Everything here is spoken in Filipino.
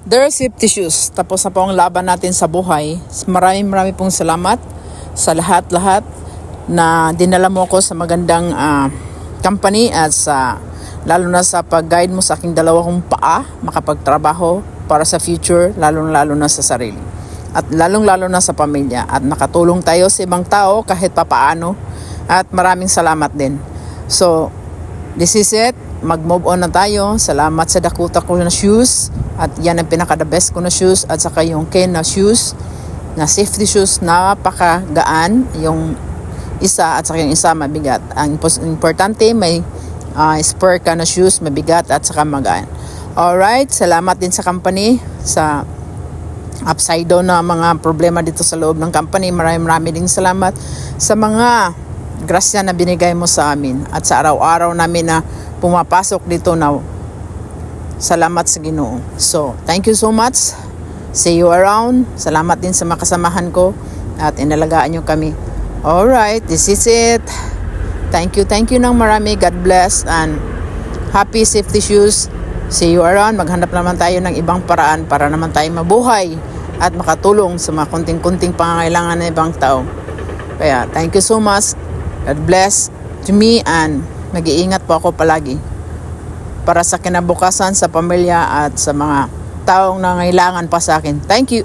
Their safety shoes. Tapos na po ang laban natin sa buhay. Maraming pong salamat sa lahat-lahat na dinala mo ko sa magandang company at lalo na sa pag-guide mo sa aking dalawang paa, makapagtrabaho para sa future, lalo na sa sarili. At lalo na sa pamilya. At nakatulong tayo sa ibang tao kahit papaano. At maraming salamat din. So, this is it. Mag-move on na tayo. Salamat sa Dakota ko na shoes. At yan ang pinaka-the best ko na shoes. At saka yung Ken na shoes. Na safety shoes. Napakagaan. Yung isa at saka yung isa mabigat. Ang importante may spare ka na shoes. Mabigat at saka magaan. Alright. Salamat din sa company. Sa upside down na mga problema dito sa loob ng company. Marami ding salamat sa mga grasya na binigay mo sa amin at sa araw-araw namin na pumapasok dito na salamat sa Ginoo. So, thank you so much. See you around. Salamat din sa mga kasamahan ko at inalagaan nyo kami. Alright, this is it. Thank you ng marami. God bless and happy safety shoes. See you around. Maghanap naman tayo ng ibang paraan para naman tayo mabuhay at makatulong sa mga kunting-kunting pangangailangan ng ibang tao. Kaya, thank you so much. God bless to me and mag-iingat po ako palagi para sa kinabukasan sa pamilya at sa mga taong nangailangan pa sa akin. Thank you.